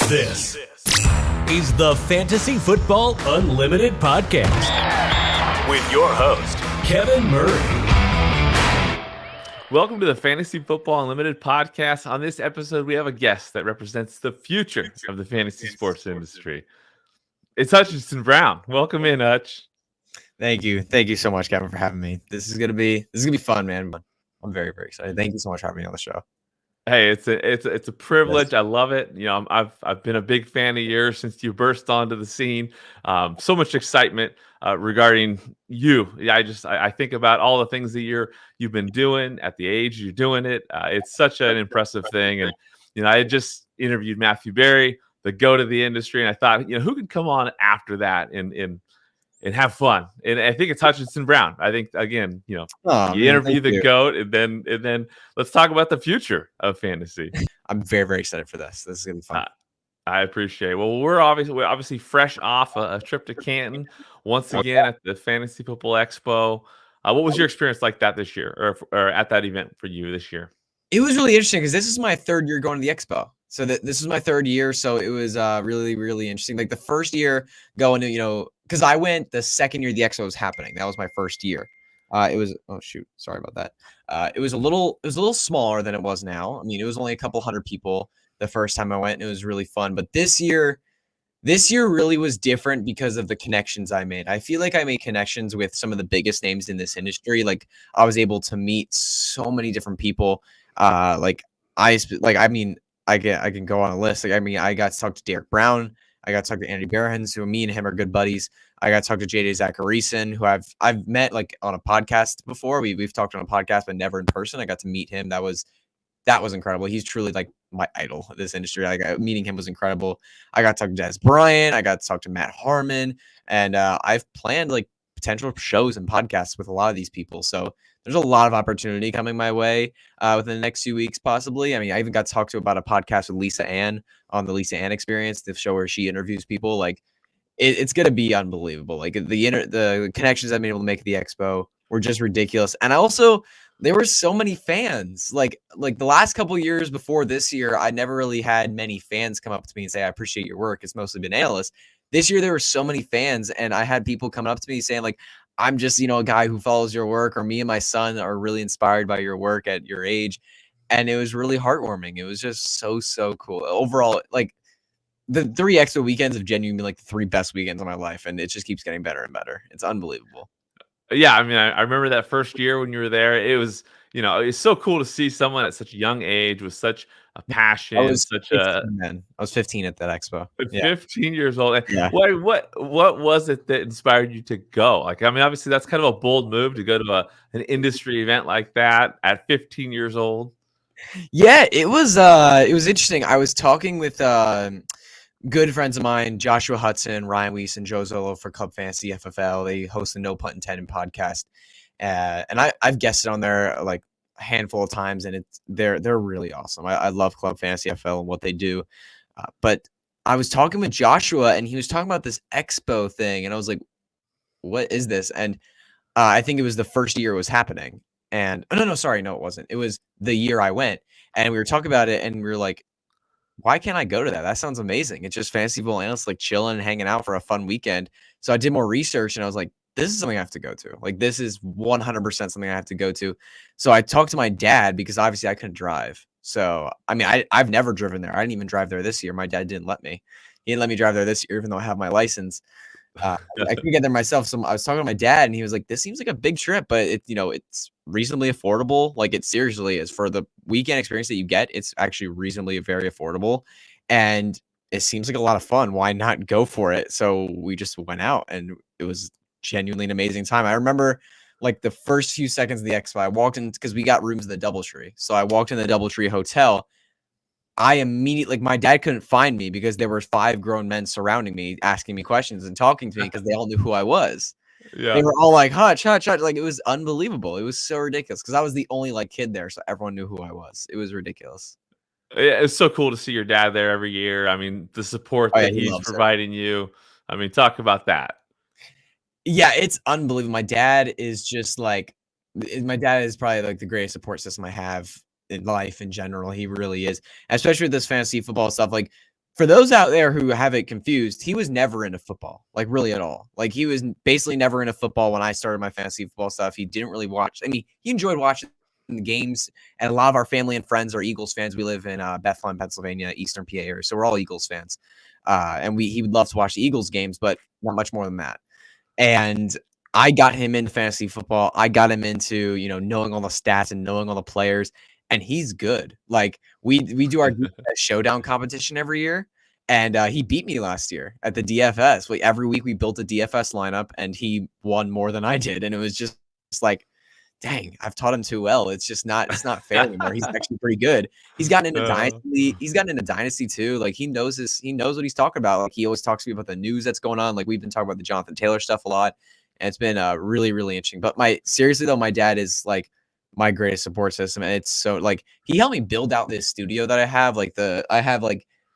This is the Fantasy Football Unlimited podcast with your host, Kevin Murray. Welcome to the Fantasy Football Unlimited podcast. On this episode, we have a guest that represents the future of the fantasy sports industry. It's Hutchinson Brown. Welcome in, Hutch. Thank you so much, Kevin, for having me. This is gonna be fun, man. I'm very, very excited. Thank you so much for having me on the show. Hey, it's a privilege. I love it. You know, I've been a big fan of yours since you burst onto the scene. So much excitement regarding you. Yeah, I think about all the things that you've been doing at the age you're doing it. It's such an impressive thing. And you know, I had just interviewed Matthew Berry, the GOAT of the industry, and I thought, you know, who could come on after that and have fun. And I think it's Hutchinson Brown. I think, again, you know, interview the GOAT, and then let's talk about the future of fantasy. I'm very, very excited for this. This is gonna be fun. I appreciate it. Well, we're obviously fresh off a trip to Canton once again at the Fantasy Football Expo. What was your experience like that this year, or at that event for you this year? It was really interesting because this is my third year going to the Expo. So this is my third year. So it was really, really interesting. Like the first year going to, you know, because I went the second year the Expo was happening. That was my first year. It was, oh shoot, sorry about that. It was a little smaller than it was now. I mean, it was only a couple hundred people the first time I went, and it was really fun. But this year really was different because of the connections I made. I feel like I made connections with some of the biggest names in this industry. Like I was able to meet so many different people. I can go on a list. Like, I mean, I got to talk to Derek Brown. I got to talk to Andy Barahans, who me and him are good buddies. I got to talk to JJ Zacharyson, who I've met like on a podcast before. We've talked on a podcast, but never in person. I got to meet him. That was incredible. He's truly like my idol of this industry. Like meeting him was incredible. I got to talk to Des Bryant. I got to talk to Matt Harmon, and I've planned like potential shows and podcasts with a lot of these people. So there's a lot of opportunity coming my way within the next few weeks, possibly. I mean, I even got to talk to about a podcast with Lisa Ann on the Lisa Ann Experience, the show where she interviews people. Like, it's going to be unbelievable. Like, the connections I've been able to make at the Expo were just ridiculous. And there were so many fans. Like the last couple of years before this year, I never really had many fans come up to me and say, I appreciate your work. It's mostly been analysts. This year, there were so many fans, and I had people coming up to me saying, like, I'm just, you know, a guy who follows your work, or me and my son are really inspired by your work at your age. And it was really heartwarming. It was just so cool. Overall, like the 3 Expo weekends have genuinely been like the 3 best weekends of my life. And it just keeps getting better and better. It's unbelievable. Yeah. I mean, I remember that first year when you were there. It was, you know, it's so cool to see someone at such a young age with such a passion. I was 15 at that Expo. 15 years old. Yeah. What was it that inspired you to go? Like, I mean, obviously that's kind of a bold move to go to an industry event like that at 15 years old. Yeah, it was interesting. I was talking with good friends of mine, Joshua Hudson, Ryan Weiss, and Joe Zolo for Club Fantasy FFL. They host the No Punt Intended podcast. And I've guested on there like a handful of times, and they're really awesome. I love Club Fantasy FFL and what they do. But I was talking with Joshua, and he was talking about this Expo thing, and I was like, what is this? And I think it was the first year it was happening. And no, it wasn't. It was the year I went, and we were talking about it, and we were like, why can't I go to that? That sounds amazing. It's just fantasy football analysts like chilling and hanging out for a fun weekend. So I did more research, and I was like, this is something I have to go to. Like, this is 100% something I have to go to. So I talked to my dad, because obviously I couldn't drive. So, I mean, I've never driven there. I didn't even drive there this year. My dad didn't let me. He didn't let me drive there this year, even though I have my license. I couldn't get there myself. So I was talking to my dad, and he was like, this seems like a big trip, but it's reasonably affordable. Like, it seriously is. For the weekend experience that you get, it's actually reasonably very affordable. And it seems like a lot of fun. Why not go for it? So we just went out, and it was genuinely an amazing time. I remember like the first few seconds of the Expo, I walked in because we got rooms in the DoubleTree. So I walked in the DoubleTree hotel. I immediately, like, my dad couldn't find me because there were 5 grown men surrounding me, asking me questions and talking to me because they all knew who I was. Yeah. They were all like, Hutch. Like, it was unbelievable. It was so ridiculous because I was the only like kid there. So everyone knew who I was. It was ridiculous. Yeah, it's so cool to see your dad there every year. I mean, the support that he's providing you. I mean, talk about that. Yeah, it's unbelievable. My dad is probably like the greatest support system I have in life in general. He really is, especially with this fantasy football stuff. Like, For those out there who have it confused, he was never into football, like really at all. Like he was basically never into football when I started my fantasy football stuff. He didn't really watch. I mean, he enjoyed watching the games, and a lot of our family and friends are Eagles fans. We live in Bethlehem, Pennsylvania, Eastern PA area, so we're all Eagles fans. And he would love to watch the Eagles games, but not much more than that. And I got him into fantasy football. I got him into, knowing all the stats and knowing all the players, and he's good. Like we do our showdown competition every year, and he beat me last year at the DFS. Every week we built a DFS lineup, and he won more than I did, and it was just like, dang, I've taught him too well. It's not fair anymore. He's actually pretty good. He's gotten into Dynasty. He's gotten into Dynasty too. Like he knows what he's talking about. Like he always talks to me about the news that's going on. Like we've been talking about the Jonathan Taylor stuff a lot. And it's been really, really interesting. But seriously though, my dad is like my greatest support system. And it's so like he helped me build out this studio that I have. I have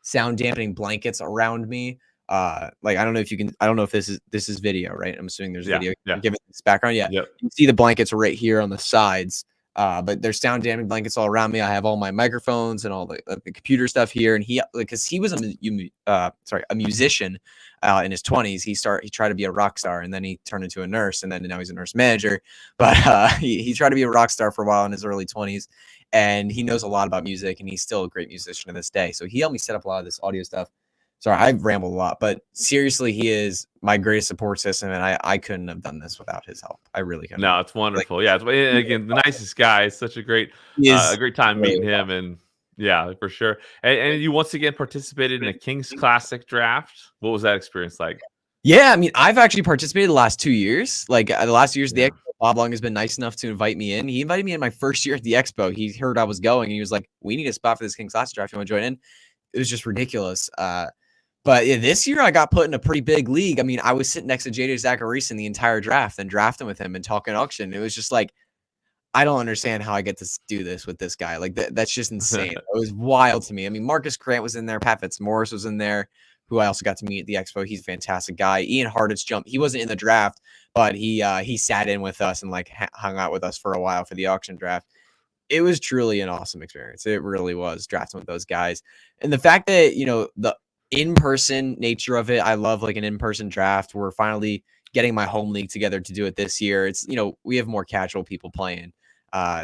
sound dampening blankets around me. Like I don't know if this is video, right? I'm assuming there's video. Yeah. Give it this background. Yeah. Yep. You can see the blankets right here on the sides. But there's sound dampening blankets all around me. I have all my microphones and all the computer stuff here. And because he was a musician in his 20s. He tried to be a rock star, and then he turned into a nurse, and then now he's a nurse manager. But he tried to be a rock star for a while in his early 20s, and he knows a lot about music, and he's still a great musician to this day. So he helped me set up a lot of this audio stuff. Sorry, I've rambled a lot, but seriously, he is my greatest support system, and I couldn't have done this without his help. I really couldn't. No, it's wonderful. It's again the nicest guy. It's such a great time meeting him, and yeah, for sure. And you once again participated in a Kings Classic draft. What was that experience like? Yeah, I mean, I've actually participated the last 2 years. Like the last 2 years, the Expo, Bob Long has been nice enough to invite me in. He invited me in my first year at the Expo. He heard I was going, and he was like, "We need a spot for this Kings Classic draft. You want to join in?" It was just ridiculous. But yeah, this year I got put in a pretty big league. I mean, I was sitting next to JJ Zachariason the entire draft and drafting with him and talking auction. It was just like, I don't understand how I get to do this with this guy. Like that's just insane. It was wild to me. I mean, Marcus Grant was in there. Pat Fitzmaurice was in there, who I also got to meet at the Expo. He's a fantastic guy. Ian Hartitz jumped. He wasn't in the draft, but he sat in with us and hung out with us for a while for the auction draft. It was truly an awesome experience. It really was drafting with those guys. And the fact that, the in-person nature of it, I love an in-person draft. We're finally getting my home league together to do it this year. It's, we have more casual people playing.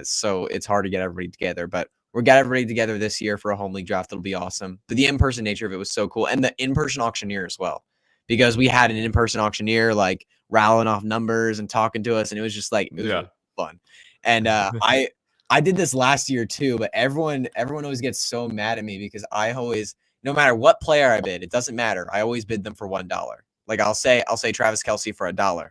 So it's hard to get everybody together, but we're getting everybody together this year for a home league draft. It'll be awesome. But the in-person nature of it was so cool. And the in-person auctioneer as well, because we had an in-person auctioneer rattling off numbers and talking to us. And it was just really fun. And I did this last year too, but everyone always gets so mad at me because I always, no matter what player I bid, it doesn't matter. I always bid them for $1. Like I'll say Travis Kelce for $1.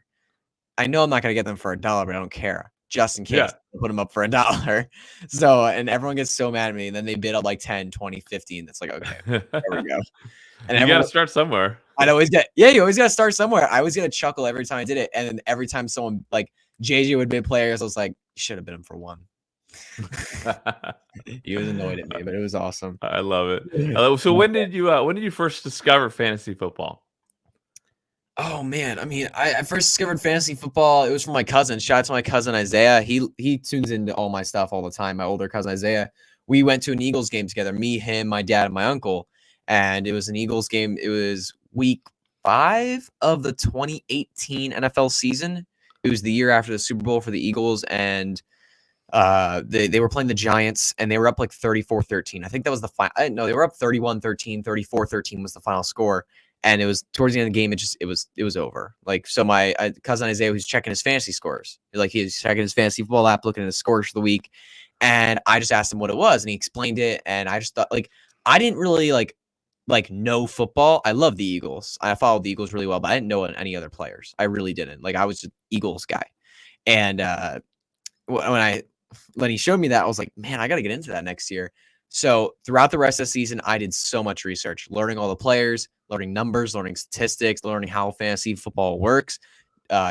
I know I'm not going to get them for $1, but I don't care. Just in case I put them up for $1. So, and everyone gets so mad at me. And then they bid up 10, 20, 50. And it's like, okay, there we go. And you got to start somewhere. You always got to start somewhere. I always get a chuckle every time I did it. And then every time someone JJ would bid players, I was like, you should have bid him for $1. He was annoyed at me, but it was awesome. I love it. So when did you first discover fantasy football? Oh man, I mean, I first discovered fantasy football. It was from my cousin. Shout out to my cousin Isaiah. He tunes into all my stuff all the time. My older cousin Isaiah. We went to an Eagles game together. Me, him, my dad, and my uncle. And it was an Eagles game. It was week 5 of the 2018 NFL season. It was the year after the Super Bowl for the Eagles, and they were playing the Giants, and they were up 34-13. I think that was the final. No, they were up 31-13, 34-13 was the final score. And it was towards the end of the game. It was over. So my cousin Isaiah was checking his fantasy scores. He was checking his fantasy football app, looking at his scores for the week. And I just asked him what it was, and he explained it. And I just thought I didn't really know football. I love the Eagles. I followed the Eagles really well, but I didn't know any other players. I really didn't. I was just Eagles guy. And when he showed me that, I was like, man, I got to get into that next year. So throughout the rest of the season, I did so much research, learning all the players, learning numbers, learning statistics, learning how fantasy football works,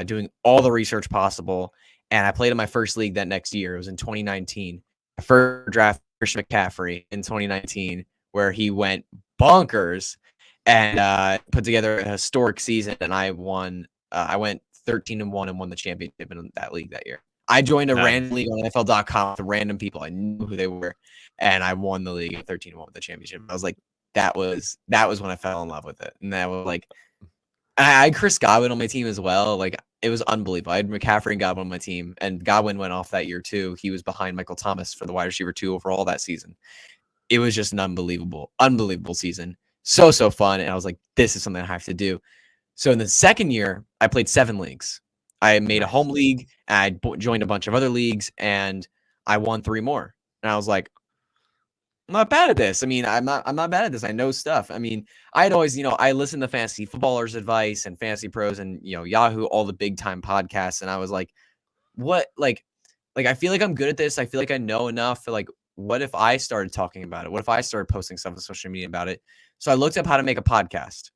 doing all the research possible. And I played in my first league that next year. It was in 2019. I first draft Christian McCaffrey in 2019, where he went bonkers and put together a historic season. And I won. I went 13-1 and won the championship in that league that year. I joined a random league on NFL.com with random people. I knew who they were, and I won the league at 13-1 with the championship. I was like, that was when I fell in love with it. And that was like, I had Chris Godwin on my team as well. Like, it was unbelievable. I had McCaffrey and Godwin on my team, and Godwin went off that year too. He was behind Michael Thomas for the wide receiver 2 overall that season. It was just an unbelievable season. So fun. And I was like, this is something I have to do. So in the second year, I played 7 leagues. I made a home league, and I joined a bunch of other leagues, and I won 3 more. And I was like, I'm not bad at this. I mean, I'm not bad at this. I know stuff. I mean, I'd always, I listened to Fantasy Footballers advice and Fantasy Pros and, Yahoo, all the big time podcasts. And I was like, what, like I feel like I'm good at this. I feel like I know enough for like, what if I started talking about it? What if I started posting stuff on social media about it? So I looked up how to make a podcast.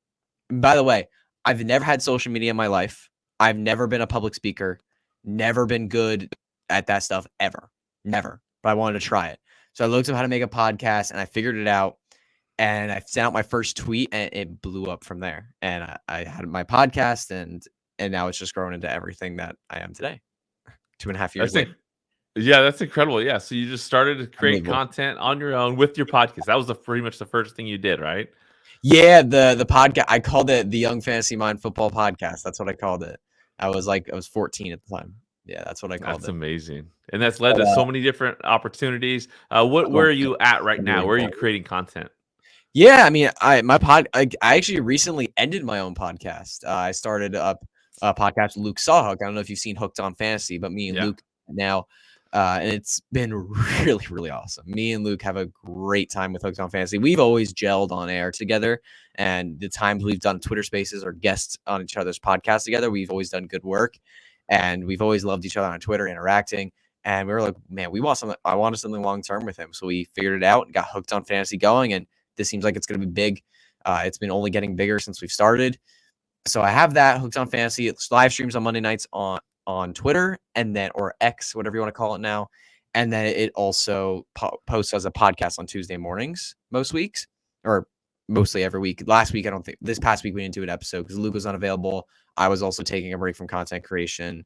And by the way, I've never had social media in my life. I've never been a public speaker, never been good at that stuff ever, never, but I wanted to try it. So I looked up how to make a podcast and I figured it out, and I sent out my first tweet and it blew up from there. And I had my podcast and now it's just grown into everything that I am today. 2.5 years later. Yeah, that's incredible. Yeah. So you just started to create content on your own with your podcast. That was pretty much the first thing you did, right? Yeah. The podcast, I called it the Young Fantasy Mind Football Podcast. That's what I called it. I was 14 at the time. Yeah, that's what I called it. That's amazing. And that's led to so many different opportunities. Where are you at right now? Where are you creating content? Yeah, I mean, I actually recently ended my own podcast. I started up a podcast with Luke Sawhook. I don't know if you've seen Hooked on Fantasy, but me and Luke now, and it's been really, really awesome. Me and Luke have a great time with Hooked on Fantasy. We've always gelled on air together, and the times we've done Twitter Spaces or guests on each other's podcasts together, we've always done good work, and we've always loved each other on Twitter, interacting. And we were like, man, I wanted something long term with him, so we figured it out and got Hooked on Fantasy going, and this seems like it's going to be big. It's been only getting bigger since we've started. So I have that Hooked on Fantasy. It's live streams on Monday nights on Twitter, and then, or X, whatever you want to call it now. And then it also posts as a podcast on Tuesday mornings most weeks, or mostly every week. This past week we didn't do an episode because Luke was unavailable. I was also taking a break from content creation.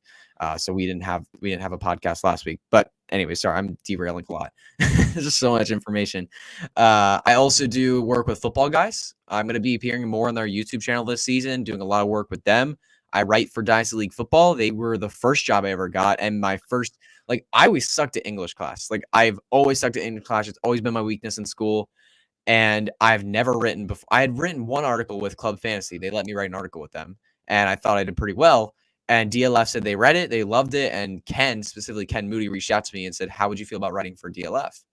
So we didn't have a podcast last week. But anyway, sorry, I'm derailing a lot. There's just so much information. I also do work with Footballguys. I'm going to be appearing more on their YouTube channel this season, doing a lot of work with them. I write for Dynasty League Football. They were the first job I ever got. And my first, I always sucked at English class. I've always sucked at English class. It's always been my weakness in school. And I've never written before. I had written one article with Club Fantasy. They let me write an article with them. And I thought I did pretty well. And DLF said they read it, they loved it. And specifically Ken Moody, reached out to me and said, how would you feel about writing for DLF?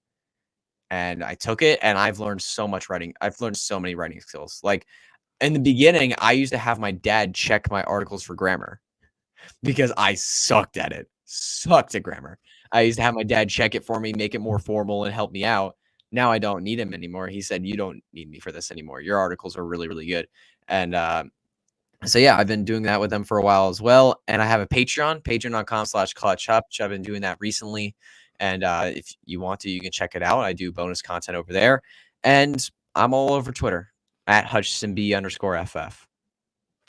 And I took it, and I've learned so much writing. I've learned so many writing skills. In the beginning, I used to have my dad check my articles for grammar because I sucked at it. Sucked at grammar. I used to have my dad check it for me, make it more formal, and help me out. Now I don't need him anymore. He said, you don't need me for this anymore. Your articles are really, really good. And so yeah, I've been doing that with them for a while as well. And I have a patreon.com/clutchhutch. I've been doing that recently. And if you want to, you can check it out. I do bonus content over there. And I'm all over Twitter at HutchinsonB_FF.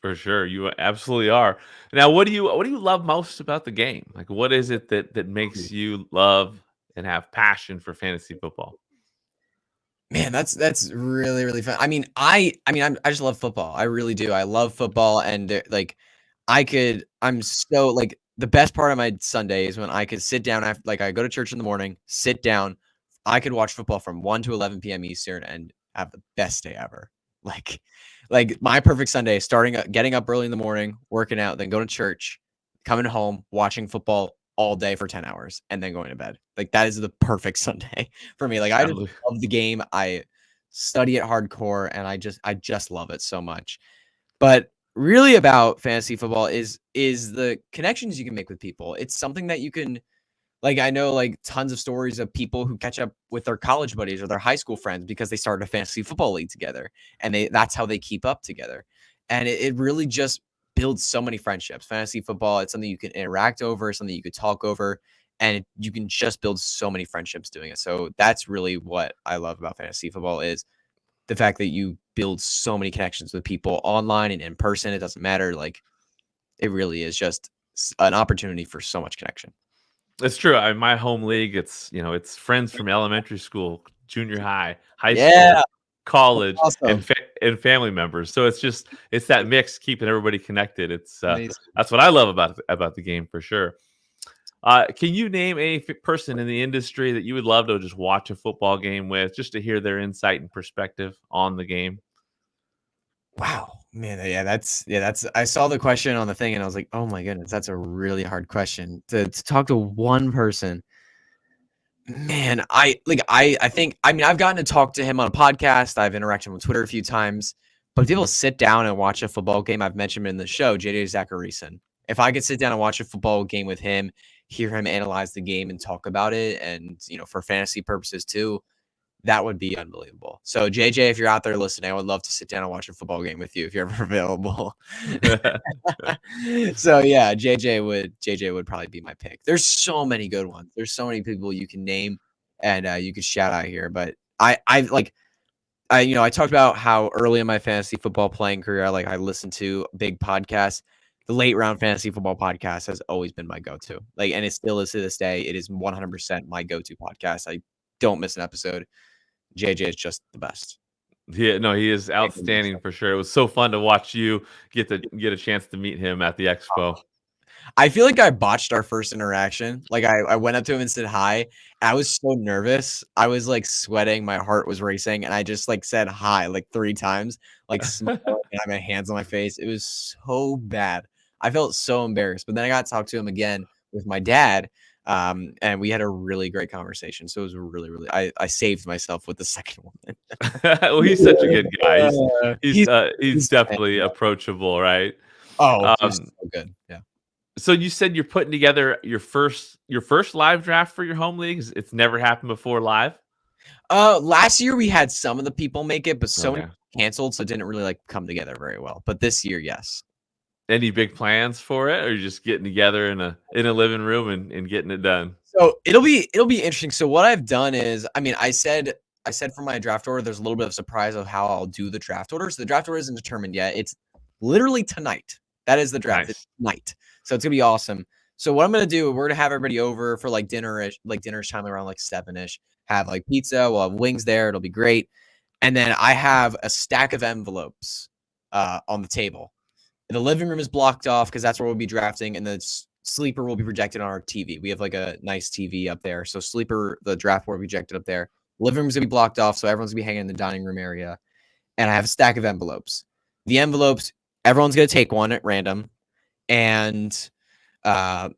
For sure. You absolutely are. Now, what do you love most about the game? What is it that makes you love and have passion for fantasy football? Man, that's really, really fun. I just love football. I really do. I love football, and the best part of my Sunday is when I could sit down after, I go to church in the morning, sit down, I could watch football from 1 to 11 p.m. Eastern and have the best day ever. My perfect Sunday, getting up early in the morning, working out, then going to church, coming home, watching football all day for 10 hours, and then going to bed. That is the perfect Sunday for me. I just love the game. I study it hardcore, and I just love it so much. But really about fantasy football is the connections you can make with people. It's something that you can, I know tons of stories of people who catch up with their college buddies or their high school friends because they started a fantasy football league together, and that's how they keep up together. And it really just builds so many friendships. Fantasy football, it's something you can interact over, something you could talk over, and you can just build so many friendships doing it. So that's really what I love about fantasy football, is the fact that you build so many connections with people online and in person. It doesn't matter. It really is just an opportunity for so much connection. It's true. In my home league, it's friends from elementary school, junior high, high school. college, Awesome. and family members. So it's that mix keeping everybody connected. Amazing. That's what I love about the game for sure. Can you name a person in the industry that you would love to just watch a football game with, just to hear their insight and perspective on the game? Wow, man, that's I saw the question on the thing and I was like, "Oh my goodness, that's a really hard question to talk to one person." Man, I think I mean, I've gotten to talk to him on a podcast, I've interacted with Twitter a few times, but to be able to sit down and watch a football game, I've mentioned him in the show, JJ Zacharyson. If I could sit down and watch a football game with him, hear him analyze the game and talk about it and, for fantasy purposes too, that would be unbelievable. So JJ, if you're out there listening, I would love to sit down and watch a football game with you if you're ever available. So yeah, JJ would probably be my pick. There's so many good ones. There's so many people you can name and you could shout out here. But I talked about how early in my fantasy football playing career, I listened to big podcasts. The Late Round Fantasy Football Podcast has always been my go-to. And it still is to this day. It is 100% my go-to podcast. I don't miss an episode. JJ is just the best. Yeah, no, he is outstanding for sure. It was so fun to watch you get a chance to meet him at the expo. I feel like I botched our first interaction. I went up to him and said hi. I was so nervous. I was sweating. My heart was racing. And I just said hi 3 times, smiling and had my hands on my face. It was so bad. I felt so embarrassed. But then I got to talk to him again with my dad. And we had a really great conversation. So it was really, really, I saved myself with the second one. Well, he's such a good guy. He's definitely approachable, right? Oh, he's so good. Yeah. So you said you're putting together your first live draft for your home leagues. It's never happened before live. Last year we had some of the people make it, but so many canceled, so it didn't really come together very well. But this year, yes. Any big plans for it, or you're just getting together in a living room and getting it done? So it'll be interesting. So what I've done is, I said for my draft order, there's a little bit of surprise of how I'll do the draft order. So the draft order isn't determined yet. It's literally tonight. That is the draft. Nice. It's tonight. So it's gonna be awesome. So what I'm gonna do, we're gonna have everybody over for dinner-ish, dinner's time around 7-ish. Have pizza, we'll have wings there, it'll be great. And then I have a stack of envelopes on the table. The living room is blocked off because that's where we'll be drafting, and the sleeper will be projected on our TV. We have a nice TV up there. So sleeper, the draft board will be projected up there. Living room's gonna be blocked off, so everyone's gonna be hanging in the dining room area. And I have a stack of envelopes. The envelopes, everyone's gonna take one at random. And because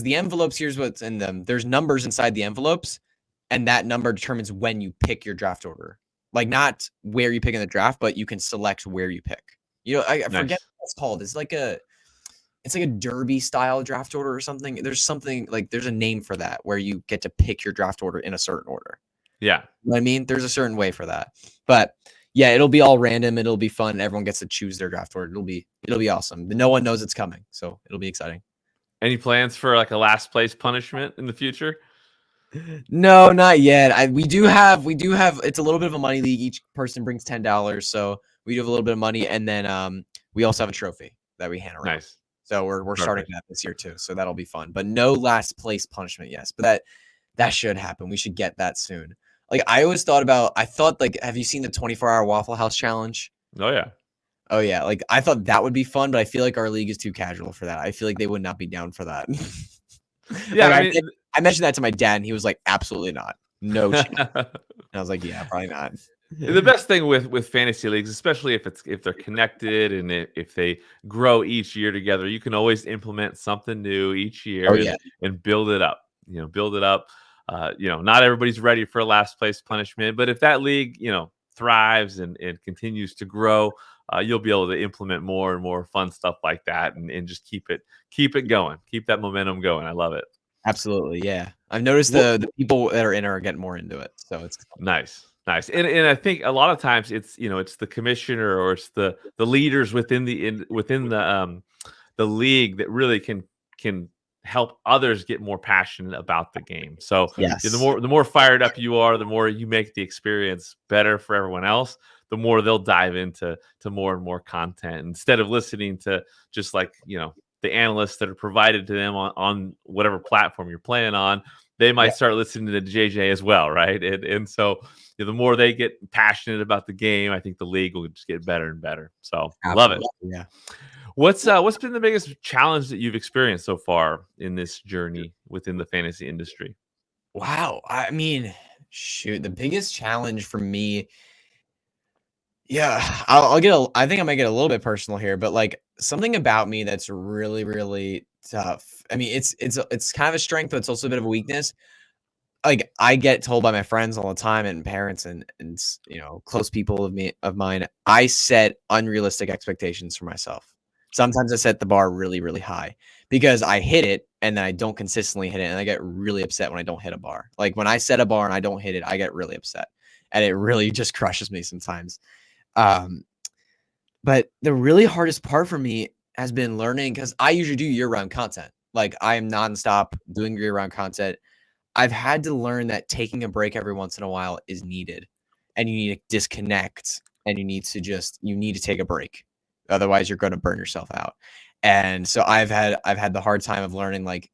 the envelopes, here's what's in them. There's numbers inside the envelopes, and that number determines when you pick your draft order. Not where you pick in the draft, but you can select where you pick. I forget what it's called. It's like a derby style draft order or something. There's something there's a name for that where you get to pick your draft order in a certain order. Yeah. You know what I mean? There's a certain way for that. But yeah, it'll be all random. It'll be fun. Everyone gets to choose their draft order. It'll be awesome. But no one knows it's coming, so it'll be exciting. Any plans for a last place punishment in the future? No, not yet. We do have. It's a little bit of a money league. Each person brings $10, so we do have a little bit of money, and then we also have a trophy that we hand around. Nice. So we're starting that this year too. So that'll be fun. But no last place punishment, yes. But that should happen. We should get that soon. I always thought have you seen the 24-hour Waffle House challenge? Oh yeah. Oh yeah. I thought that would be fun, but I feel like our league is too casual for that. I feel like they would not be down for that. Yeah. I mentioned that to my dad and he was like, absolutely not. No chance. And I was like, yeah, probably not. The best thing with fantasy leagues, especially if they're connected and if they grow each year together, you can always implement something new each year and build it up. Build it up. Not everybody's ready for a last place punishment, but if that league, thrives and continues to grow, you'll be able to implement more and more fun stuff like that and just keep it going. Keep that momentum going. I love it. Absolutely. Yeah. I've noticed the people that are in are getting more into it. So it's nice. And I think a lot of times it's the commissioner or it's the leaders within the league that really can help others get more passionate about the game. So the more fired up you are, the more you make the experience better for everyone else, the more they'll dive into more and more content instead of listening to just the analysts that are provided to them on whatever platform you're playing on. they might Yeah, start listening to JJ as well, right? And so the more they get passionate about the game, I think the league will just get better and better. So love it. absolutely. Yeah. What's been the biggest challenge that you've experienced so far in this journey within the fantasy industry? Wow. I mean, shoot, the biggest challenge for me, yeah, I'll get I think I might get a little bit personal here, but like something about me that's really, really tough. I mean, it's kind of a strength, but it's also a bit of a weakness. Like I get told by my friends all the time and parents and close people of mine, I set unrealistic expectations for myself. Sometimes I set the bar really, really high because I hit it and then I don't consistently hit it, and I get really upset when I don't hit a bar. Like when I set a bar and I don't hit it, I get really upset, and it really just crushes me sometimes. Um, but the really hardest part for me has been learning because I usually do year-round content. Like I am nonstop doing year-round content. I've had to learn that taking a break every once in a while is needed, and you need to disconnect, and you need to take a break. Otherwise, you're going to burn yourself out. And so I've had the hard time of learning like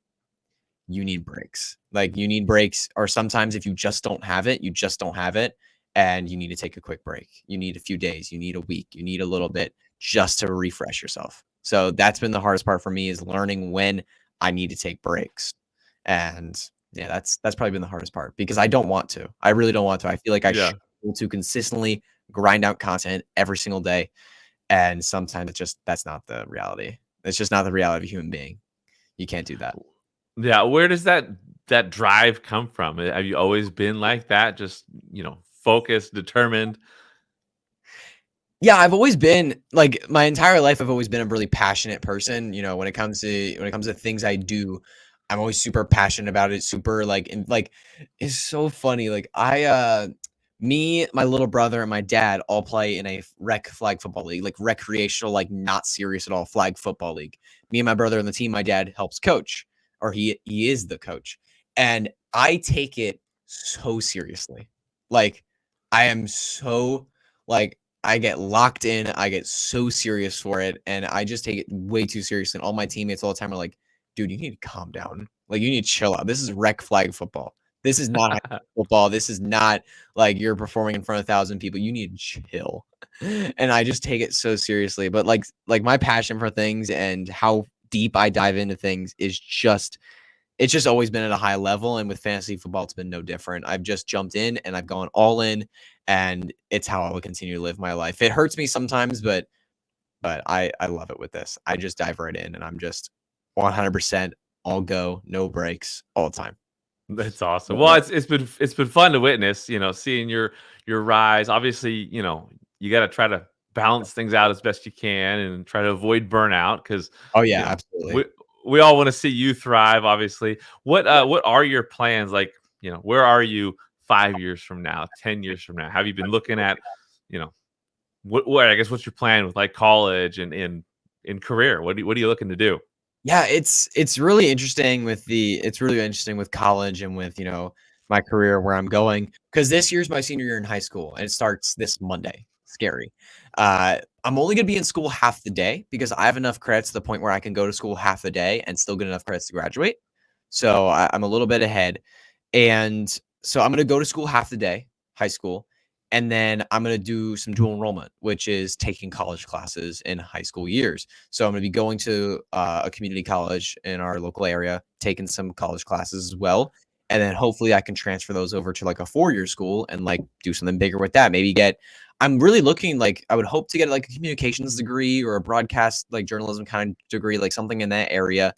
you need breaks. Like you need breaks, or sometimes if you just don't have it, you just don't have it, and you need to take a quick break. You need a few days, you need a week, you need a little bit just to refresh yourself. So that's been the hardest part for me, is learning when I need to take breaks. And yeah, that's probably been the hardest part because I don't want to. I really don't want to. I feel like I Yeah. should be able to consistently grind out content every single day. And sometimes that's not the reality. It's just not the reality of a human being. You can't do that. Yeah, where does that drive come from? Have you always been like that? Just, focused, determined? Yeah, I've always been like my entire life I've always been a really passionate person, when it comes to things I do, I'm always super passionate about it, super like and like it's so funny. Like me, my little brother, and my dad all play in a rec flag football league, like recreational, like not serious at all flag football league. Me and my brother on the team, my dad helps coach, or he is the coach. And I take it so seriously. Like I am so like I get locked in. I get so serious for it, and I just take it way too seriously. And all my teammates all the time are like, "Dude, you need to calm down. Like, you need to chill out. This is rec flag football. This is not high school football. This is not like you're performing in front of 1,000 people. You need to chill." And I just take it so seriously. But like my passion for things and how deep I dive into things is just it's just always been at a high level, and with fantasy football, it's been no different. I've just jumped in and I've gone all in, and it's how I will continue to live my life. It hurts me sometimes, but I love it with this. I just dive right in, and I'm just 100% all go, no breaks, all the time. That's awesome. Well, it's been fun to witness, seeing your rise. Obviously, you got to try to balance things out as best you can and try to avoid burnout because, Oh you yeah, know, absolutely. we all want to see you thrive, obviously. What are your plans? Like, where are you 5 years from now, 10 years from now? Have you been looking at, you know, what I guess what's your plan with like college and in career? What are you looking to do? Yeah, it's really interesting with college and with, my career where I'm going, because this year's my senior year in high school and it starts this Monday. Scary. I'm only gonna be in school half the day because I have enough credits to the point where I can go to school half the day and still get enough credits to graduate. So I'm a little bit ahead. And so I'm gonna go to school half the day, high school, and then I'm gonna do some dual enrollment, which is taking college classes in high school years. So I'm going to be going to a community college in our local area, taking some college classes as well. And then hopefully I can transfer those over to like a 4-year school and like do something bigger with that. I'm really looking like I would hope to get like a communications degree or a broadcast like journalism kind of degree, like something in that area.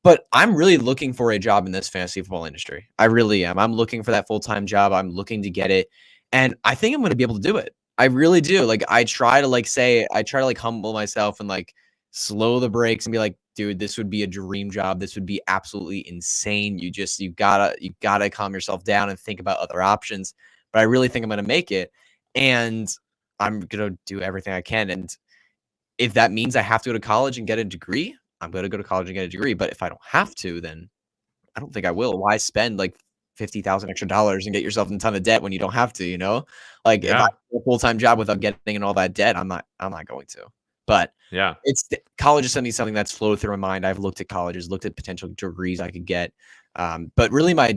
But I'm really looking for a job in this fantasy football industry. I really am. I'm looking for that full-time job. I'm looking to get it. And I think I'm going to be able to do it. I really do. Like I try to like humble myself and like slow the brakes and be like, dude, this would be a dream job. This would be absolutely insane. You gotta calm yourself down and think about other options. But I really think I'm going to make it. And I'm going to do everything I can. And if that means I have to go to college and get a degree, I'm going to go to college and get a degree. But if I don't have to, then I don't think I will. Why spend like 50,000 extra dollars and get yourself in a ton of debt when you don't have to, you know? Like if I Yeah, have a full-time job without getting in all that debt, I'm not going to. But yeah. college is something that's flowed through my mind. I've looked at colleges, looked at potential degrees I could get. But really my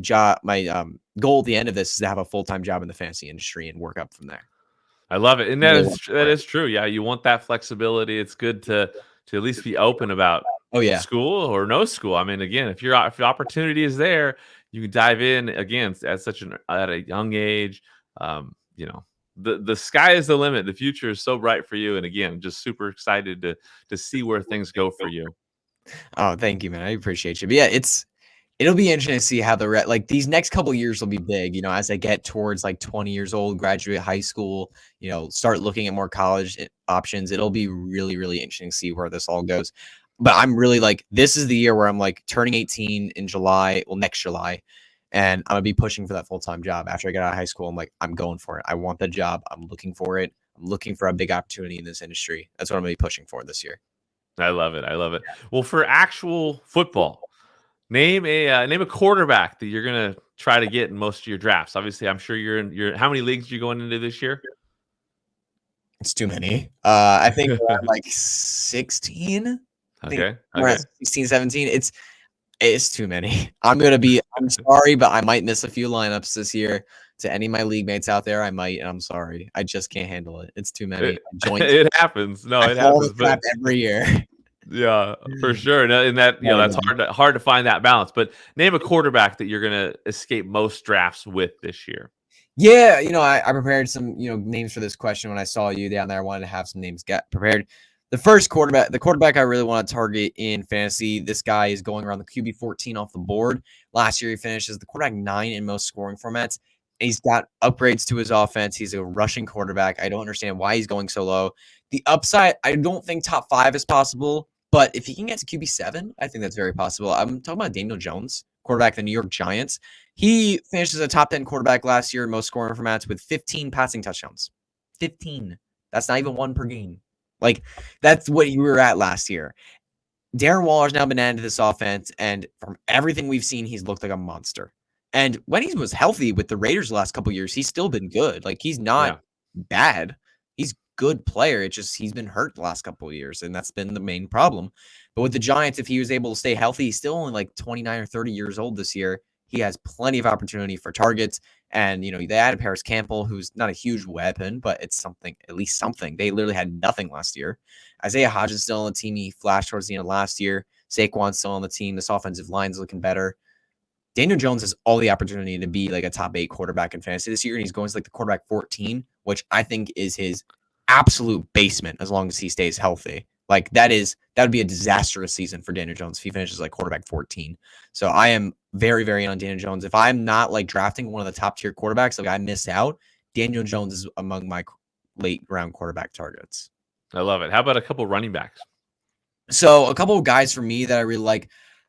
goal at the end of this is to have a full-time job in the fantasy industry and work up from there. I love it. And Really that is true. Yeah, you want that flexibility. It's good to at least be open about school or no school. I mean, again, if the opportunity is there, you can dive in again at a young age. The sky is the limit. The future is so bright for you. And again, just super excited to see where things go for you. Oh, thank you, man. I appreciate you. But yeah, it'll be interesting to see how these next couple years will be big, as I get towards like 20 years old, graduate high school, start looking at more college options. It'll be really, really interesting to see where this all goes. But I'm really this is the year where I'm turning 18 in July, next July. And I'm gonna be pushing for that full-time job after I get out of high school. I'm going for it. I want the job. I'm looking for it. I'm looking for a big opportunity in this industry. That's what I'm gonna be pushing for this year. I love it. Well, for actual football, name a quarterback that you're gonna try to get in most of your drafts. Obviously, I'm sure you're in how many leagues are you going into this year? It's too many. I think we're at 16. Okay. We're at 16, 17. It's too many. I'm sorry, but I might miss a few lineups this year. To any of my league mates out there, I might, and I'm sorry. I just can't handle it. It's too many. It happens. No, it happens. But every year. Yeah, for sure. And that that's hard to find that balance. But name a quarterback that you're gonna escape most drafts with this year. Yeah, I prepared some names for this question when I saw you down there. I wanted to have some names get prepared. The quarterback I really want to target in fantasy, this guy is going around the QB 14 off the board. Last year he finished as the quarterback 9 in most scoring formats. He's got upgrades to his offense. He's a rushing quarterback. I don't understand why he's going so low. The upside, I don't think top 5 is possible, but if he can get to QB 7, I think that's very possible. I'm talking about Daniel Jones, quarterback of the New York Giants. He finished as a top 10 quarterback last year in most scoring formats with 15 passing touchdowns. 15. That's not even one per game. That's what you were at last year. Darren Waller's now been added to this offense, and from everything we've seen, he's looked like a monster. And when he was healthy with the Raiders the last couple of years, he's still been good. He's not bad. He's a good player. It's just he's been hurt the last couple of years, and that's been the main problem. But with the Giants, if he was able to stay healthy, he's still only 29 or 30 years old this year. He has plenty of opportunity for targets. And, they added Paris Campbell, who's not a huge weapon, but it's something, at least something. They literally had nothing last year. Isaiah Hodge is still on the team. He flashed towards the end of last year. Saquon's still on the team. This offensive line's looking better. Daniel Jones has all the opportunity to be a top 8 quarterback in fantasy this year. And he's going to the quarterback 14, which I think is his absolute basement as long as he stays healthy. That would be a disastrous season for Daniel Jones if he finishes quarterback 14. So I am very, very on Daniel Jones. If I'm not drafting one of the top tier quarterbacks, I miss out, Daniel Jones is among my late round quarterback targets. I love it. How about a couple running backs? So a couple of guys for me that I really like.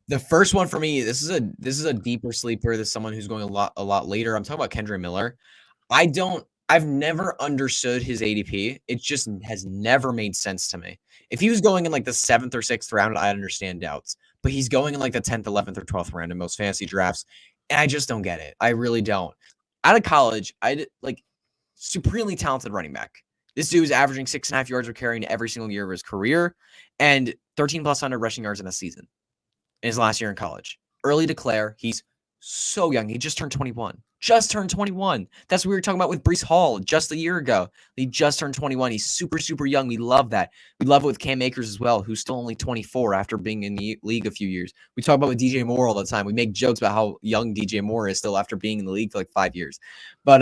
The first one for me, this is a deeper sleeper. This is someone who's going a lot later. I'm talking about Kendre Miller. I've never understood his ADP. It just has never made sense to me. If he was going in the 7th or 6th round, I understand doubts. But he's going in the 10th, 11th, or 12th round in most fantasy drafts. And I just don't get it. I really don't. Out of college, supremely talented running back. This dude is averaging 6.5 yards per carry in every single year of his career and 13 plus 100 rushing yards in a season in his last year in college. Early declare. He's so young. He just turned 21. Just turned 21. That's what we were talking about with Breece Hall just a year ago. He just turned 21. He's super, super young. We love that. We love it with Cam Akers as well, who's still only 24 after being in the league a few years. We talk about with DJ Moore all the time. We make jokes about how young DJ Moore is still after being in the league for 5 years. But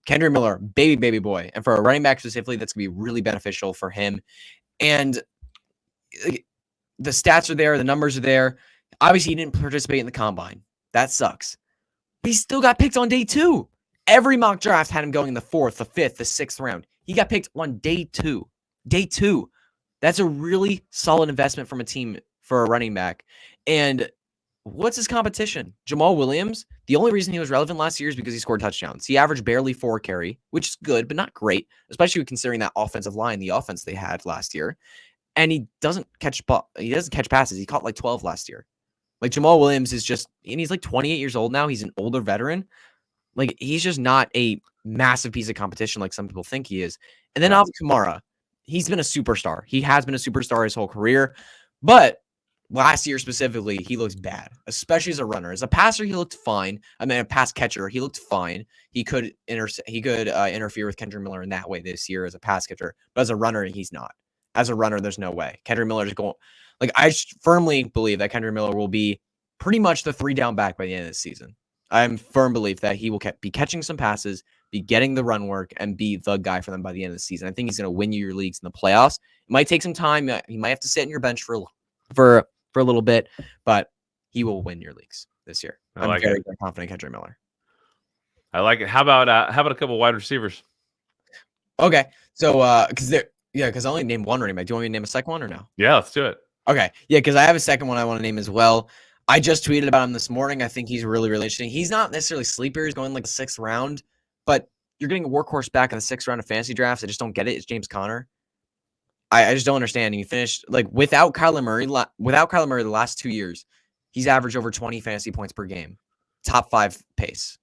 Kendre Miller, baby boy. And for a running back specifically, that's going to be really beneficial for him. And the stats are there. The numbers are there. Obviously, he didn't participate in the combine. That sucks. But he still got picked on day 2. Every mock draft had him going in the 4th, the 5th, the 6th round. He got picked on day 2. Day 2. That's a really solid investment from a team for a running back. And what's his competition? Jamal Williams. The only reason he was relevant last year is because he scored touchdowns. He averaged barely 4 carry, which is good, but not great, especially considering that offensive line, the offense they had last year. And he doesn't catch passes. He caught 12 last year. Jamal Williams is just, and he's 28 years old now. He's an older veteran. He's just not a massive piece of competition like some people think he is. And then Alvin Kamara, he's been a superstar. He has been a superstar his whole career. But last year specifically, he looks bad, especially as a runner. As a passer, he looked fine. I mean, a pass catcher, he looked fine. He could interfere with Kendrick Miller in that way this year as a pass catcher, but as a runner, he's not. As a runner, there's no way. Kendrick Miller is going. Like, I firmly believe that Kendrick Miller will be pretty much the 3-down back by the end of the season. I'm firm belief that he will be catching some passes, be getting the run work, and be the guy for them by the end of the season. I think he's going to win you your leagues in the playoffs. It might take some time. He might have to sit on your bench for a little bit, but he will win your leagugues this year. I'm very confident in Kendrick Miller. I like it. How about a couple wide receivers? Okay, so because I only named one running back. Do you want me to name a second one or no? Yeah, let's do it. Okay, yeah, because I have a second one I want to name as well. I just tweeted about him this morning. I think he's really, really interesting. He's not necessarily sleeper. He's going like the 6th round, but you're getting a workhorse back in the 6th round of fantasy drafts. I just don't get it. It's James Conner. I just don't understand. He finished like without Kyler Murray. The last 2 years, he's averaged over 20 fantasy points per game, top 5 pace.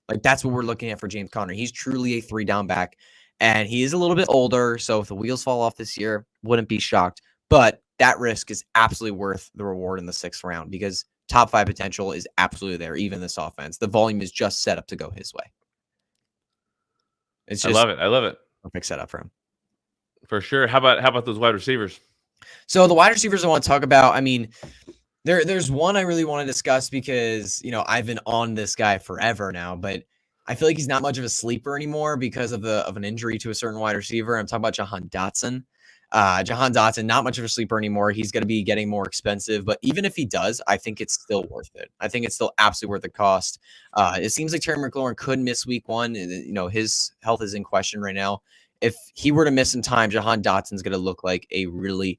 Like that's what we're looking at for James Conner. He's truly a 3-down back, and he is a little bit older. So if the wheels fall off this year, wouldn't be shocked. But that risk is absolutely worth the reward in the 6th round because top 5 potential is absolutely there. Even this offense, the volume is just set up to go his way. It's just I love it. Perfect setup for him. For sure. How about those wide receivers? So the wide receivers I want to talk about, I mean, there's one I really want to discuss because, I've been on this guy forever now, but I feel like he's not much of a sleeper anymore because of an injury to a certain wide receiver. I'm talking about Jahan Dotson. Jahan Dotson, not much of a sleeper anymore. He's going to be getting more expensive, but even if he does, I think it's still worth it. I think it's still absolutely worth the cost. It seems like Terry McLaurin could miss week 1. His health is in question right now. If he were to miss some time, Jahan Dotson's going to look like a really,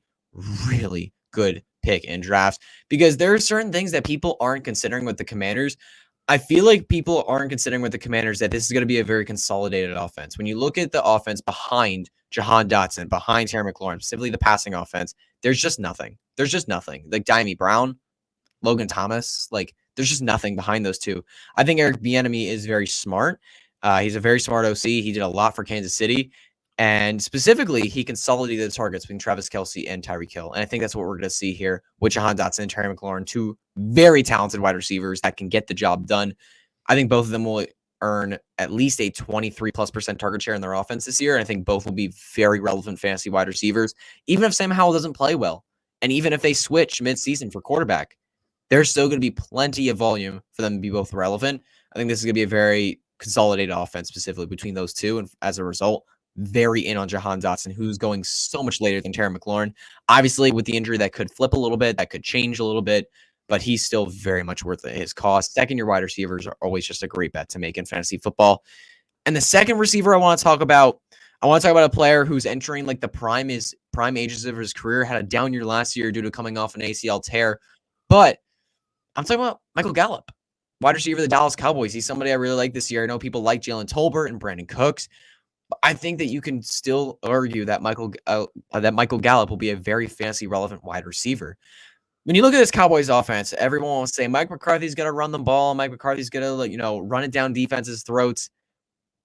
really good pick in drafts because there are certain things that people aren't considering with the Commanders. I feel like people aren't considering with the Commanders that this is going to be a very consolidated offense. When you look at the offense behind Jahan Dotson, behind Terry McLaurin, specifically the passing offense, there's just nothing. There's just nothing. Like Diami Brown, Logan Thomas, like there's just nothing behind those two. I think Eric Bieniemy is very smart. He's a very smart OC. He did a lot for Kansas City. And specifically, he consolidated the targets between Travis Kelce and Tyreek Hill. And I think that's what we're going to see here with Jahan Dotson and Terry McLaurin, 2 very talented wide receivers that can get the job done. I think both of them will earn at least a 23+% target share in their offense this year. And I think both will be very relevant fantasy wide receivers, even if Sam Howell doesn't play well. And even if they switch midseason for quarterback, there's still going to be plenty of volume for them to be both relevant. I think this is going to be a very consolidated offense specifically between those two. And as a result, very in on Jahan Dotson, who's going so much later than Terry McLaurin. Obviously, with the injury, that could flip a little bit, that could change a little bit, but he's still very much worth his cost. Second-year wide receivers are always just a great bet to make in fantasy football. And the second receiver I want to talk about a player who's entering like the prime ages of his career, had a down year last year due to coming off an ACL tear. But I'm talking about Michael Gallup, wide receiver of the Dallas Cowboys. He's somebody I really like this year. I know people like Jalen Tolbert and Brandon Cooks. I think that you can still argue that Michael Gallup will be a very fantasy relevant wide receiver. When you look at this Cowboys offense, everyone will say Mike McCarthy's going to run the ball. Mike McCarthy's going to, run it down defenses' throats.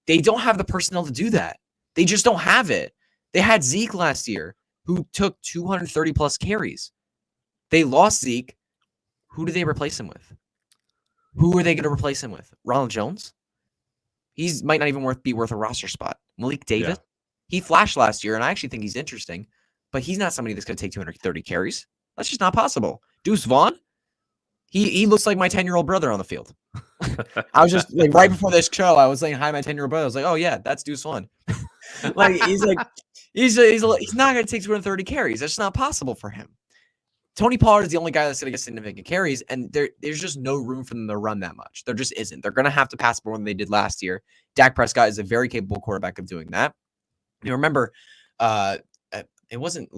They don't have the personnel to do that. They just don't have it. They had Zeke last year, who took 230 plus carries. They lost Zeke. Who do they replace him with? Who are they going to replace him with? Ronald Jones? He might not even be worth a roster spot. Malik Davis, He flashed last year, and I actually think he's interesting, but he's not somebody that's going to take 230 carries. That's just not possible. Deuce Vaughn, he looks like my 10-year-old brother on the field. I was just like right before this show, I was saying hi, my 10-year-old brother. I was like, oh yeah, that's Deuce Vaughn. He's not going to take 230 carries. That's not possible for him. Tony Pollard is the only guy that's going to get significant carries, and there's just no room for them to run that much. There just isn't. They're going to have to pass more than they did last year. Dak Prescott is a very capable quarterback of doing that. You remember, it wasn't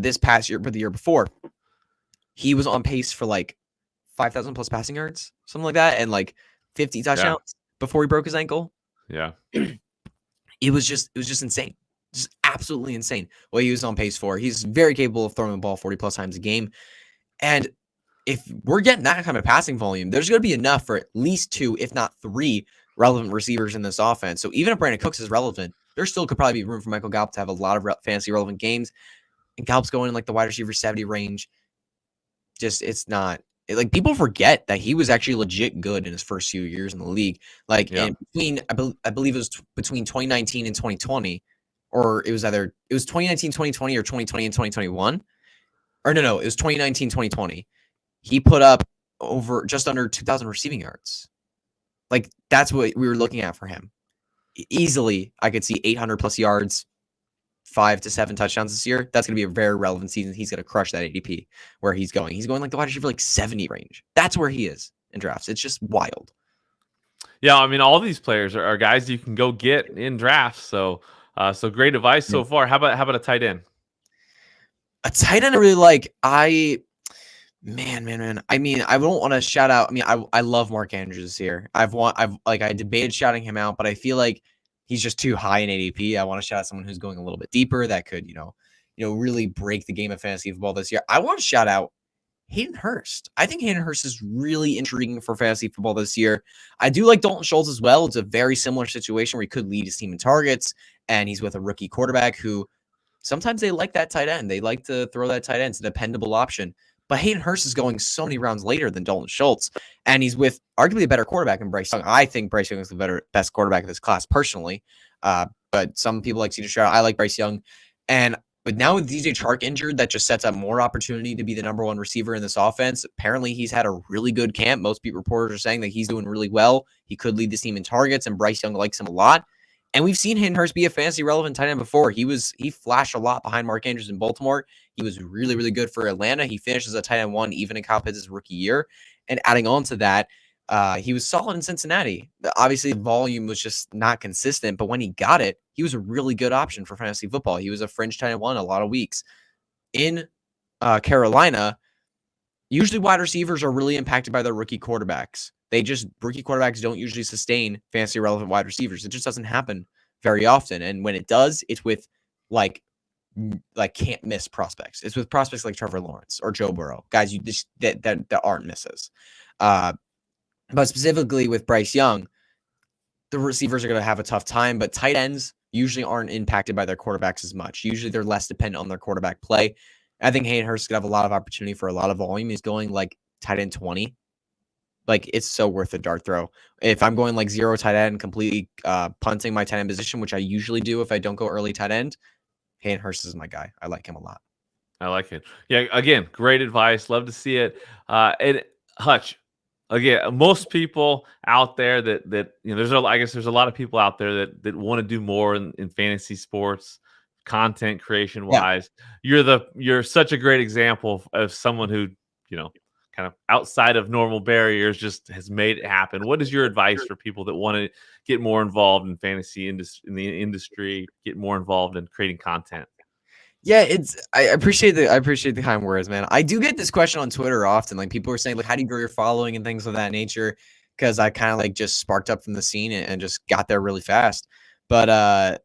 this past year, but the year before, he was on pace for like 5,000 plus passing yards, something like that, and like 50 touchdowns before he broke his ankle. Yeah, it was just insane. Just absolutely insane what he was on pace for. He's very capable of throwing the ball 40 plus times a game. And if we're getting that kind of passing volume, there's going to be enough for at least 2, if not 3 relevant receivers in this offense. So even if Brandon Cooks is relevant, there still could probably be room for Michael Gallup to have a lot of fantasy relevant games. And Gallup's going in like the wide receiver 70 range. it's not. Like people forget that he was actually legit good in his first few years in the league. Like in between, I believe it was between 2019 and 2020, or it was 2019, 2020, or 2020 and 2021. Or no, it was 2019, 2020. He put up just under 2,000 receiving yards. Like that's what we were looking at for him. Easily, I could see 800 plus yards, 5 to 7 touchdowns this year. That's going to be a very relevant season. He's going to crush that ADP where he's going. He's going like the wide receiver like 70 range. That's where he is in drafts. It's just wild. Yeah, I mean, all these players are guys you can go get in drafts. So, so great advice so far. How about a tight end? A tight end I really like. Man. I mean, I don't want to shout out. I mean, I love Mark Andrews here. I debated shouting him out, but I feel like he's just too high in ADP. I want to shout out someone who's going a little bit deeper that could, really break the game of fantasy football this year. I want to shout out Hayden Hurst. I think Hayden Hurst is really intriguing for fantasy football this year. I do like Dalton Schultz as well. It's a very similar situation where he could lead his team in targets, and he's with a rookie quarterback who sometimes they like that tight end. They like to throw that tight end. It's a dependable option. But Hayden Hurst is going so many rounds later than Dalton Schultz, and he's with arguably a better quarterback than Bryce Young. I think Bryce Young is the best quarterback of this class personally, but some people like CJ Stroud. I like Bryce Young, but now with DJ Chark injured, that just sets up more opportunity to be the number one receiver in this offense. Apparently, he's had a really good camp. Most beat reporters are saying that he's doing really well. He could lead this team in targets, and Bryce Young likes him a lot. And we've seen Hayden Hurst be a fantasy relevant tight end before. He flashed a lot behind Mark Andrews in Baltimore. He was really, really good for Atlanta. He finished as a tight end 1 even in Kyle Pitts' rookie year. And adding on to that, he was solid in Cincinnati. Obviously, volume was just not consistent, but when he got it, he was a really good option for fantasy football. He was a fringe tight end 1 a lot of weeks. In Carolina, usually wide receivers are really impacted by their rookie quarterbacks. Rookie quarterbacks don't usually sustain fantasy relevant wide receivers. It just doesn't happen very often. And when it does, it's with like can't miss prospects. It's with prospects like Trevor Lawrence or Joe Burrow, guys that aren't misses. But specifically with Bryce Young, the receivers are going to have a tough time, but tight ends usually aren't impacted by their quarterbacks as much. Usually they're less dependent on their quarterback play. I think Hayden Hurst could have a lot of opportunity for a lot of volume. He's going like tight end 20. Like, it's so worth a dart throw. If I'm going like 0 tight end, completely punting my tight end position, which I usually do if I don't go early tight end, Hayden Hurst is my guy. I like him a lot. I like it. Yeah, again, great advice. Love to see it. And Hutch, again, most people out there that I guess there's a lot of people out there that want to do more in fantasy sports, content creation wise. Yeah. You're such a great example of someone who, kind of outside of normal barriers just has made it happen. What is your advice for people that want to get more involved in fantasy in the industry, get more involved in creating content? Yeah, I appreciate the kind words, man. I do get this question on Twitter often. Like, people are saying, like, how do you grow your following and things of that nature? Because I kind of like just sparked up from the scene and just got there really fast. But I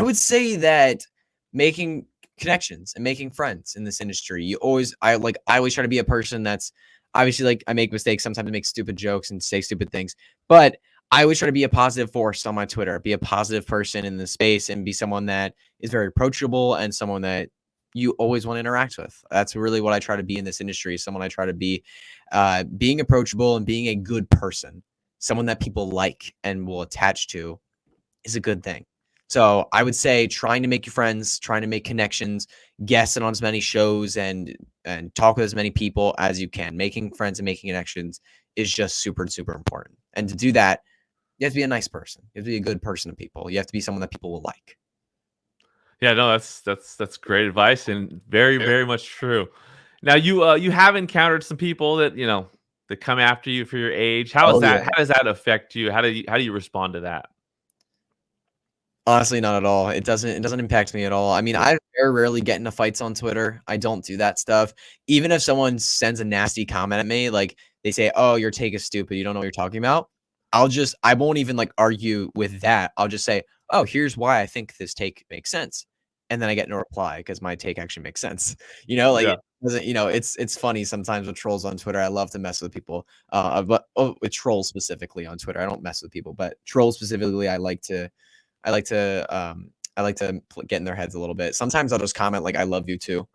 would say that making connections and making friends in this industry, I always try to be a person that's obviously, like, I make mistakes sometimes, I make stupid jokes and say stupid things, but I always try to be a positive force on my Twitter, be a positive person in the space, and be someone that is very approachable and someone that you always want to interact with. That's really what I try to be in this industry. Someone I try to be, being approachable and being a good person, someone that people like and will attach to, is a good thing. So I would say trying to make your friends, trying to make connections, guest on as many shows and talk with as many people as you can. Making friends and making connections is just super, super important. And to do that, you have to be a nice person. You have to be a good person to people. You have to be someone that people will like. Yeah, no, that's great advice and very, very much true. Now you have encountered some people that that come after you for your age. How does that affect you? How do you respond to that? Honestly, not at all. It doesn't impact me at all. I mean, I very rarely get into fights on Twitter. I don't do that stuff. Even if someone sends a nasty comment at me, like they say, "Oh, your take is stupid. You don't know what you're talking about." I won't even like argue with that. I'll just say, "Oh, here's why I think this take makes sense." And then I get no reply because my take actually makes sense. It doesn't, it's funny sometimes with trolls on Twitter. I love to mess with people. But with trolls specifically on Twitter, I don't mess with people, but trolls specifically, I like to get in their heads a little bit. Sometimes I'll just comment like, "I love you too."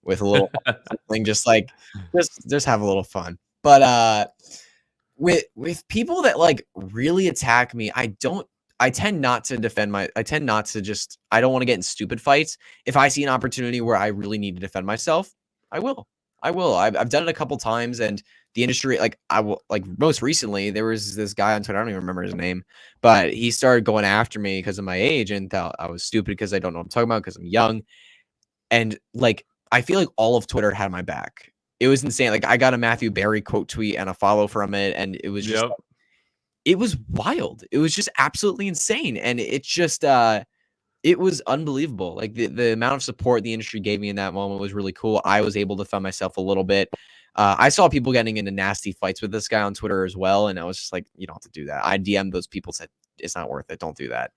with a little something, just have a little fun. But with people that like really attack me, I tend not to defend I don't want to get in stupid fights. If I see an opportunity where I really need to defend myself, I will. I've done it a couple times, and the industry, most recently, there was this guy on Twitter, I don't even remember his name, but he started going after me because of my age and thought I was stupid because I don't know what I'm talking about because I'm young. And like, I feel like all of Twitter had my back. It was insane. Like, I got a Matthew Berry quote tweet and a follow from it, and it was just, it was wild. It was just absolutely insane. And it's just, it was unbelievable. Like the amount of support the industry gave me in that moment was really cool. I was able to defend myself a little bit. I saw people getting into nasty fights with this guy on Twitter as well. And I was just like, you don't have to do that. I DM'd those people, said, it's not worth it. Don't do that.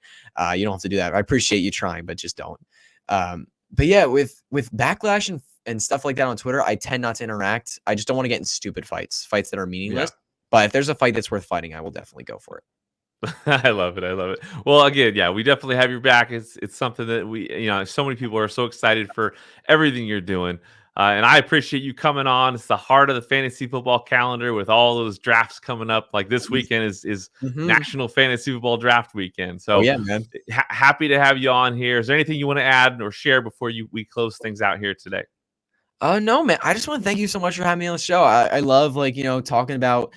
You don't have to do that. I appreciate you trying, but just don't. But yeah, with backlash and stuff like that on Twitter, I tend not to interact. I just don't want to get in stupid fights that are meaningless. Yeah. But if there's a fight that's worth fighting, I will definitely go for it. I love it. Well, again, yeah, we definitely have your back. It's something that we, so many people are so excited for everything you're doing. And I appreciate you coming on. It's the heart of the fantasy football calendar with all those drafts coming up. Like this weekend is National Fantasy Football Draft Weekend. So yeah, man. Happy to have you on here. Is there anything you want to add or share before we close things out here today? No, man. I just want to thank you so much for having me on the show. I love talking about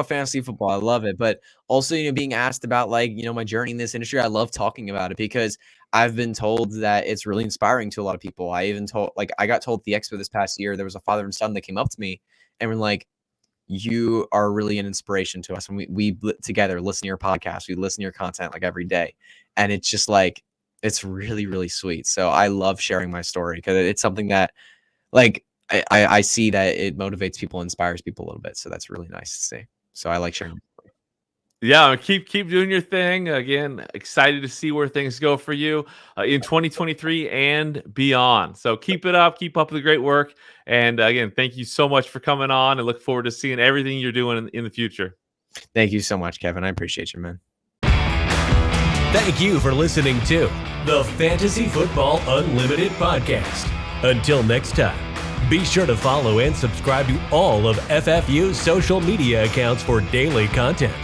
fantasy football. I love it. But also, being asked about my journey in this industry. I love talking about it because I've been told that it's really inspiring to a lot of people. I got told at the expo this past year, there was a father and son that came up to me and were like, you are really an inspiration to us. And we together listen to your podcast. We listen to your content every day. And it's just it's really, really sweet. So I love sharing my story because it's something that I see that it motivates people, inspires people a little bit. So that's really nice to see. So I like sharing. Yeah, keep doing your thing. Again, excited to see where things go for you in 2023 and beyond. So keep it up. Keep up the great work. And again, thank you so much for coming on, and look forward to seeing everything you're doing in the future. Thank you so much, Kevin. I appreciate you, man. Thank you for listening to the Fantasy Football Unlimited podcast. Until next time, be sure to follow and subscribe to all of FFU's social media accounts for daily content.